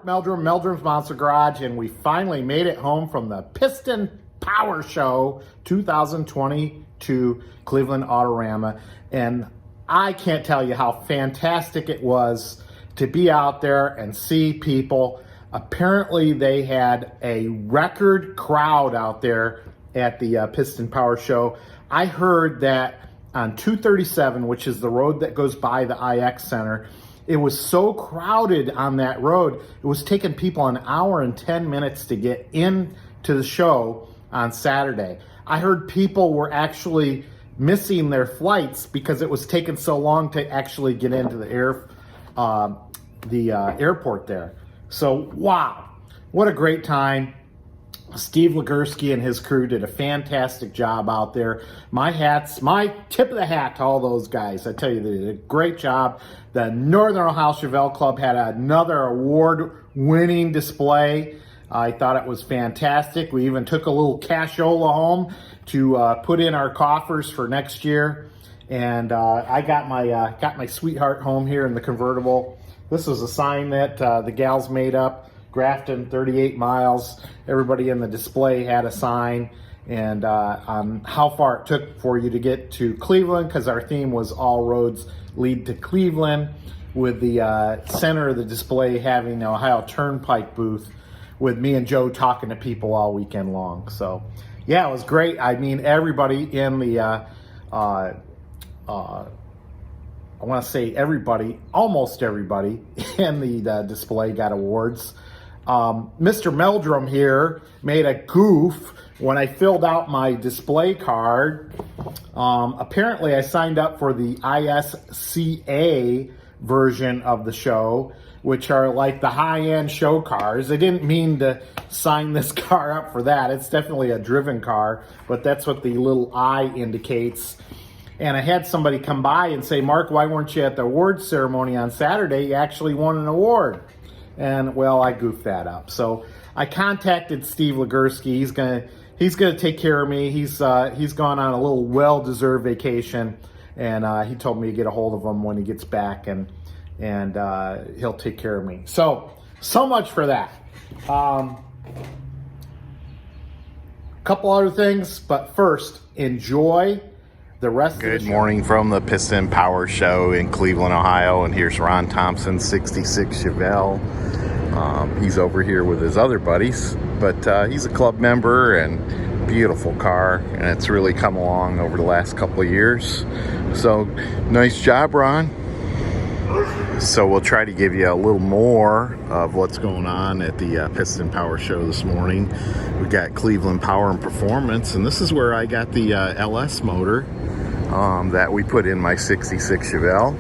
Meldrum, Meldrum's Monster Garage, and we finally made it home from the Piston Power Show 2022 Cleveland Autorama. And I can't tell you how fantastic it was to be out there and see people. Apparently they had a record crowd out there at the Piston Power Show. I heard that on 237, which is the road that goes by the IX Center, it was so crowded on that road, it was taking people an hour and 10 minutes to get into the show on Saturday. I heard people were actually missing their flights because it was taking so long to actually get into the airport there. So, wow, what a great time. Steve Legursky and his crew did a fantastic job out there. My tip of the hat to all those guys. I tell you, they did a great job. The Northern Ohio Chevelle Club had another award-winning display. I thought it was fantastic. We even took a little cashola home to put in our coffers for next year. And I got my sweetheart home here in the convertible. This was a sign that the gals made up. Grafton, 38 miles. Everybody in the display had a sign and on how far it took for you to get to Cleveland, because our theme was all roads lead to Cleveland, with the center of the display having the Ohio Turnpike booth with me and Joe talking to people all weekend long. So yeah, it was great. I mean, everybody in the I want to say everybody, almost everybody in the display got awards. Mr. Meldrum here made a goof when I filled out my display card. Apparently I signed up for the ISCA version of the show, which are like the high-end show cars. I didn't mean to sign this car up for that. It's definitely a driven car, but that's what the little I indicates. And I had somebody come by and say, Mark, why weren't you at the awards ceremony on Saturday? You actually won an award. And well, I goofed that up. So I contacted Steve Legursky. He's gonna take care of me. He's gone on a little well-deserved vacation, and he told me to get a hold of him when he gets back, and he'll take care of me. So much for that. Couple other things, but first, enjoy the rest of the show. Good morning from the Piston Power Show in Cleveland, Ohio, and here's Ron Thompson, 66 Chevelle. He's over here with his other buddies, but he's a club member, and beautiful car, and it's really come along over the last couple of years. So nice job, Ron. So we'll try to give you a little more of what's going on at the Piston Power Show this morning. We got Cleveland Power and Performance, and this is where I got the LS motor that we put in my 66 Chevelle.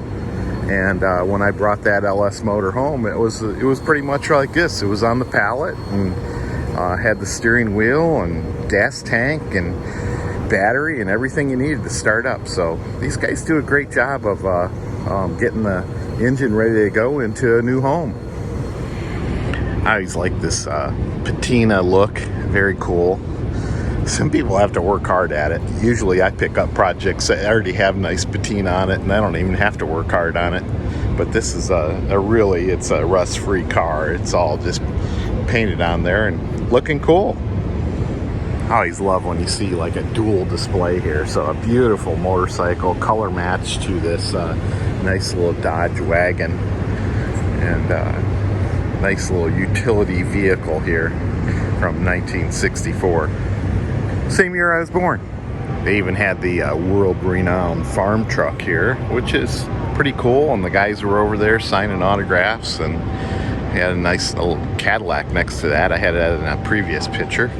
And when I brought that LS motor home, it was pretty much like this. It was on the pallet and had the steering wheel and gas tank and battery and everything you needed to start up. So these guys do a great job of getting the engine ready to go into a new home. I always like this patina look. Very cool. Some people have to work hard at it. Usually I pick up projects that already have nice patina on it, and I don't even have to work hard on it. But this is it's a rust-free car. It's all just painted on there and looking cool. I always love when you see like a dual display here. So a beautiful motorcycle, color match to this nice little Dodge wagon, and nice little utility vehicle here from 1964. Same year I was born. They even had the world-renowned farm truck here, which is pretty cool. And the guys were over there signing autographs, and had a nice little Cadillac next to that. I had that in a previous picture.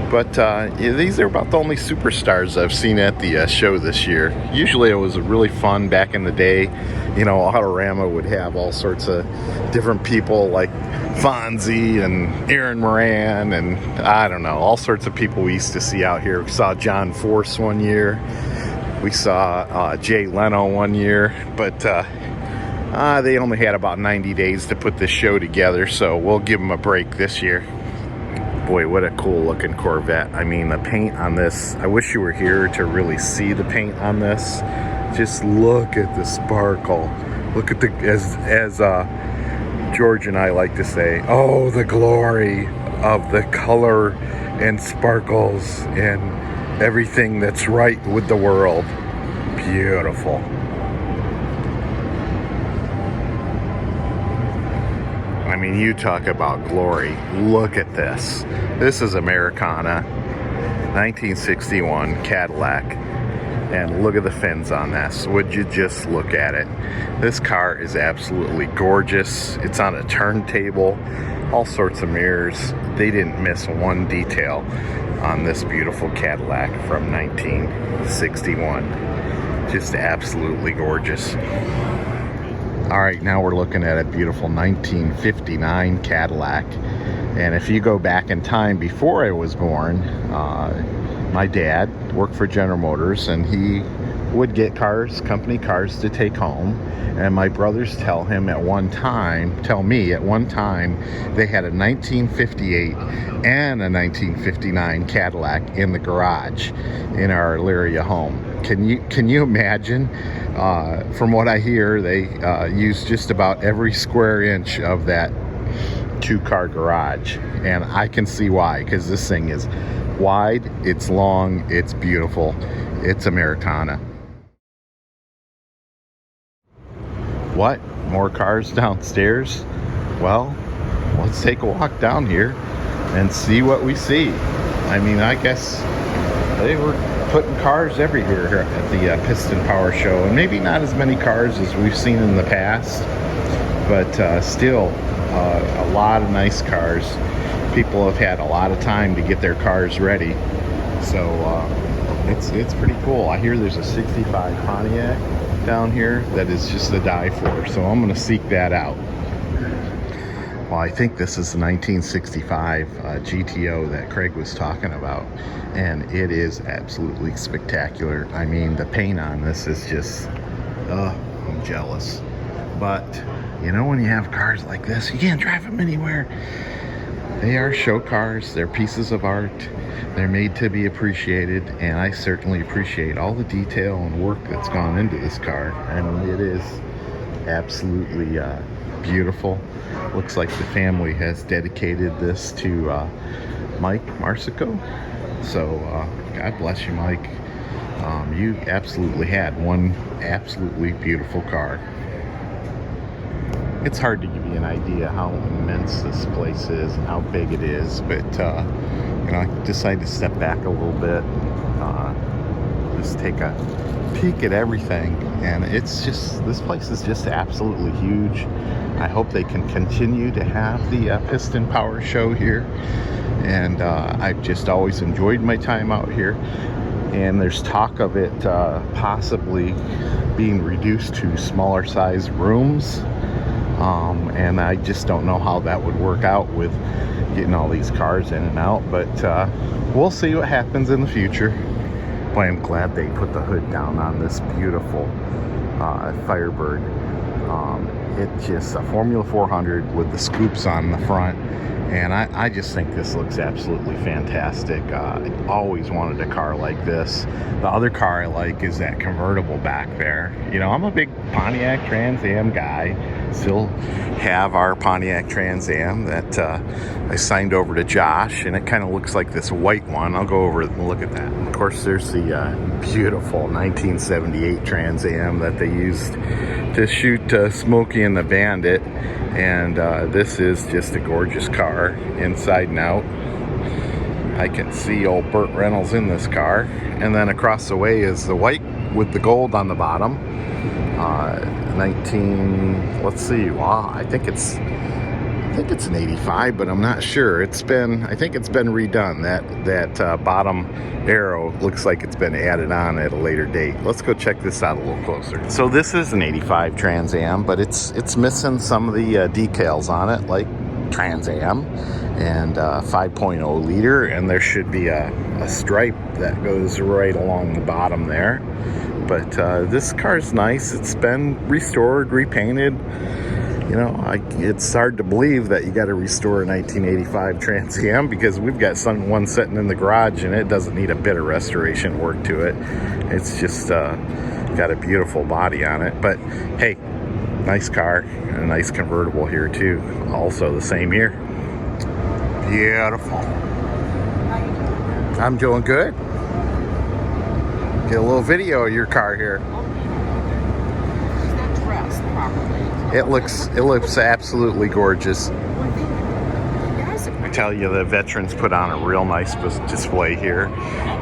But these are about the only superstars I've seen at the show this year. Usually it was really fun back in the day. You know, Autorama would have all sorts of different people like Fonzie and Aaron Moran and I don't know, all sorts of people we used to see out here. We saw John Force one year. We saw Jay Leno one year. But they only had about 90 days to put this show together, so we'll give them a break this year. Boy, what a cool looking Corvette. I mean, the paint on this, I wish you were here to really see the paint on this. Just look at the sparkle. Look at the, as George and I like to say, oh, the glory of the color and sparkles and everything that's right with the world. Beautiful. I mean, you talk about glory. Look at this. This is Americana, 1961 Cadillac. And look at the fins on this. Would you just look at it? This car is absolutely gorgeous. It's on a turntable, all sorts of mirrors. They didn't miss one detail on this beautiful Cadillac from 1961. Just absolutely gorgeous. All right, now we're looking at a beautiful 1959 Cadillac. And if you go back in time before I was born, my dad worked for General Motors, and he would get cars, company cars, to take home. And my brothers tell me at one time, they had a 1958 and a 1959 Cadillac in the garage in our Elyria home. Can you imagine? From what I hear, they used just about every square inch of that two-car garage, and I can see why, because this thing is wide, it's long, it's beautiful, it's Americana. What? More cars downstairs? Well, let's take a walk down here and see what we see. I mean, I guess they were putting cars everywhere here at the Piston Power Show, and maybe not as many cars as we've seen in the past, but still a lot of nice cars. People have had a lot of time to get their cars ready, so it's pretty cool. I hear there's a 65 Pontiac down here that is just a die for, so I'm going to seek that out. Well, I think this is the 1965 GTO that Craig was talking about, and it is absolutely spectacular. I mean, the paint on this is just, I'm jealous. But, you know, when you have cars like this, you can't drive them anywhere. They are show cars, they're pieces of art, they're made to be appreciated, and I certainly appreciate all the detail and work that's gone into this car. I mean, it is absolutely beautiful. Looks like the family has dedicated this to Mike Marsico. So God bless you, Mike. You absolutely had one absolutely beautiful car. It's hard to give you an idea how immense this place is and how big it is, but you know, I decided to step back a little bit, just take a peek at everything, and it's just, this place is just absolutely huge. I hope they can continue to have the Piston Power Show here, and I've just always enjoyed my time out here, and there's talk of it possibly being reduced to smaller size rooms, and I just don't know how that would work out with getting all these cars in and out, but we'll see what happens in the future. Boy, I'm glad they put the hood down on this beautiful Firebird. It's just a Formula 400 with the scoops on the front, and I just think this looks absolutely fantastic. I always wanted a car like this. The other car I like is that convertible back there. You know, I'm a big Pontiac Trans Am guy. Still have our Pontiac Trans Am that I signed over to Josh, and it kind of looks like this white one. I'll go over and look at that. And of course, there's the beautiful 1978 Trans Am that they used to shoot Smokey and the Bandit, and this is just a gorgeous car inside and out. I can see old Burt Reynolds in this car, and then across the way is the white with the gold on the bottom. 19, let's see, wow, I think it's an 85, but I'm not sure. I think it's been redone. That bottom arrow looks like it's been added on at a later date. Let's go check this out a little closer. So this is an 85 Trans Am, but it's missing some of the decals on it, like Trans Am, and 5.0 liter, and there should be a stripe that goes right along the bottom there. But this car's nice. It's been restored, repainted. You know, it's hard to believe that you got to restore a 1985 Trans Am, because we've got one sitting in the garage and it doesn't need a bit of restoration work to it. It's just got a beautiful body on it. But hey, Nice car and a nice convertible here too. Also the same year. Beautiful. I'm doing good. Get a little video of your car here. She's not dressed properly. It looks absolutely gorgeous. I tell you, the veterans put on a real nice display here.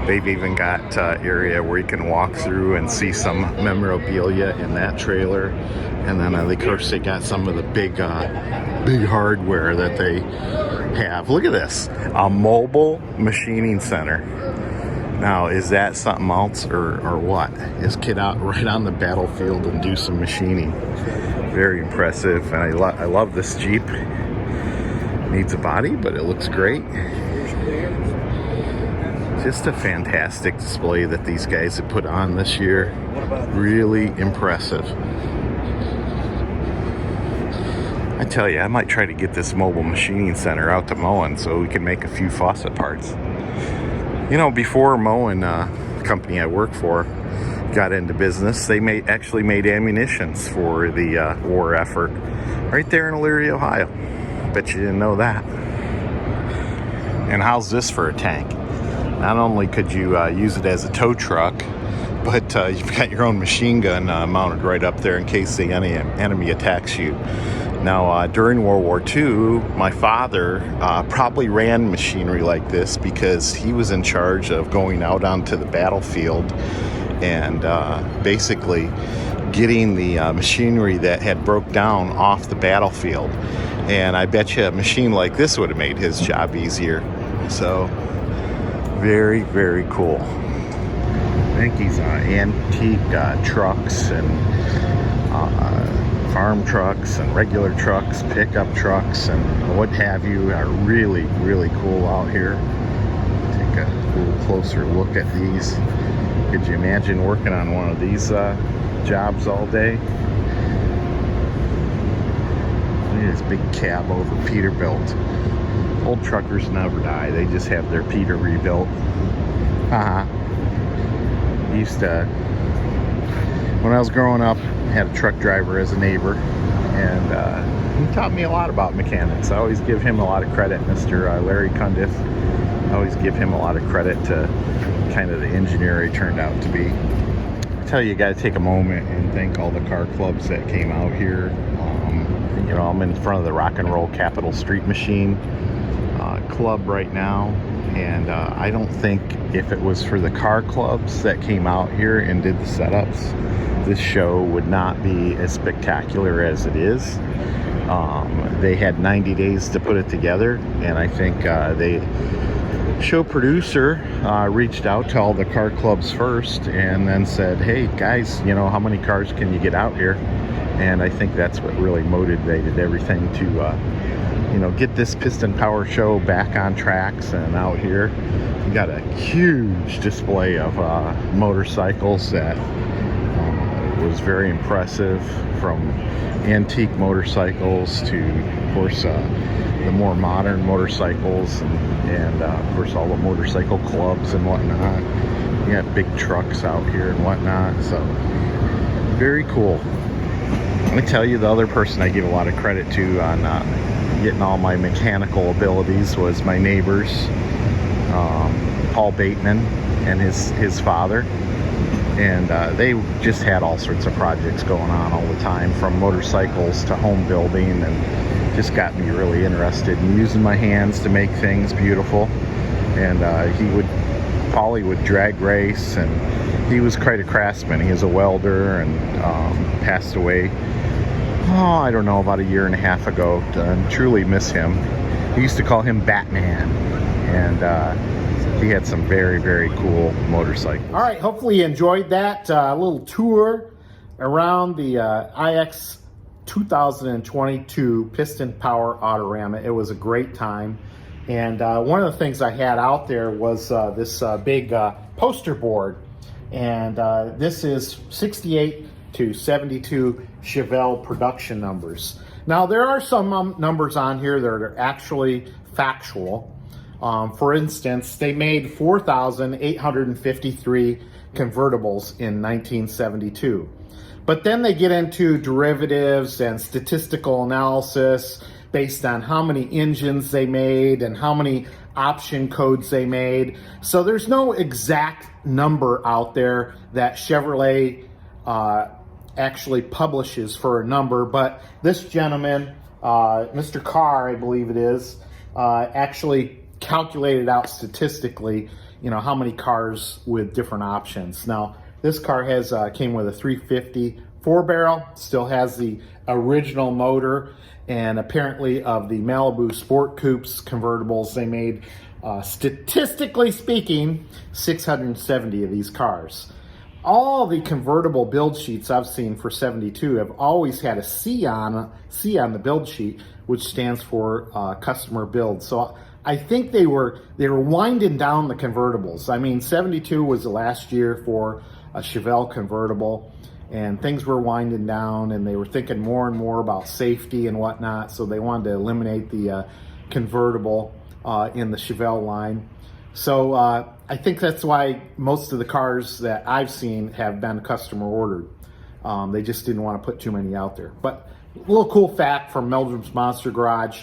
They've even got area where you can walk through and see some memorabilia in that trailer. And then of course they got some of the big hardware that they have. Look at this, a mobile machining center. Now, is that something else or what? Just get out right on the battlefield and do some machining. Very impressive, and I love this Jeep. Needs a body, but it looks great. Just a fantastic display that these guys have put on this year. Really impressive. I tell you, I might try to get this mobile machining center out to Moen so we can make a few faucet parts. You know, before Moen, company I work for, got into business, they actually made ammunitions for the war effort right there in Elyria, Ohio. Bet you didn't know that. And how's this for a tank? Not only could you use it as a tow truck, but you've got your own machine gun mounted right up there in case the enemy attacks you. Now, during World War II, my father probably ran machinery like this because he was in charge of going out onto the battlefield and basically getting the machinery that had broke down off the battlefield. And I bet you a machine like this would have made his job easier. So, very, very cool. I think these antique trucks and farm trucks and regular trucks, pickup trucks and what have you are really, really cool out here. Take a little closer look at these. Could you imagine working on one of these jobs all day? Look at this big cab over Peterbilt. Old truckers never die. They just have their Peter rebuilt. Used to, when I was growing up, had a truck driver as a neighbor, and he taught me a lot about mechanics. I always give him a lot of credit, Mr. Larry Cundiff. I always give him a lot of credit to kind of the engineer he turned out to be. I tell you, got to take a moment and thank all the car clubs that came out here. You know, I'm in front of the Rock and Roll Capital Street Machine Club right now, and I don't think if it was for the car clubs that came out here and did the setups, this show would not be as spectacular as it is. They had 90 days to put it together, and I think the show producer reached out to all the car clubs first and then said, hey guys, you know, how many cars can you get out here? And I think that's what really motivated everything to you know, get this Piston Power Show back on tracks and out here. We got a huge display of motorcycles that was very impressive, from antique motorcycles to, of course, the more modern motorcycles and of course all the motorcycle clubs and whatnot. You got big trucks out here and whatnot, so very cool. Let me tell you, the other person I give a lot of credit to on getting all my mechanical abilities was my neighbors, Paul Bateman and his father. And they just had all sorts of projects going on all the time, from motorcycles to home building, and just got me really interested in using my hands to make things beautiful. And Paulie would drag race, and he was quite a craftsman. He was a welder and passed away, I don't know, about a year and a half ago. Truly miss him. We used to call him Batman, and he had some very, very cool motorcycles. All right, hopefully you enjoyed that little tour around the iX 2022 Piston Power Autorama. It was a great time. And one of the things I had out there was this big poster board. And this is 68 to 72 Chevelle production numbers. Now, there are some numbers on here that are actually factual. For instance, they made 4,853 convertibles in 1972. But then they get into derivatives and statistical analysis based on how many engines they made and how many option codes they made. So there's no exact number out there that Chevrolet actually publishes for a number, but this gentleman, Mr. Carr, I believe it is, actually calculated out statistically, how many cars with different options. Now, this car came with a 350 4-barrel, still has the original motor, and apparently of the Malibu Sport Coupes convertibles, they made, statistically speaking, 670 of these cars. All the convertible build sheets I've seen for 72 have always had a C on the build sheet, which stands for customer build. So I think they were winding down the convertibles. I mean, 72 was the last year for a Chevelle convertible, and things were winding down, and they were thinking more and more about safety and whatnot, so they wanted to eliminate the convertible in the Chevelle line. So I think that's why most of the cars that I've seen have been customer ordered. They just didn't want to put too many out there. But a little cool fact from Meldrum's Monster Garage.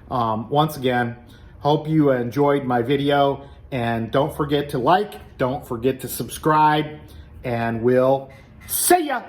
Once again, hope you enjoyed my video, and don't forget to like, don't forget to subscribe, and we'll see ya!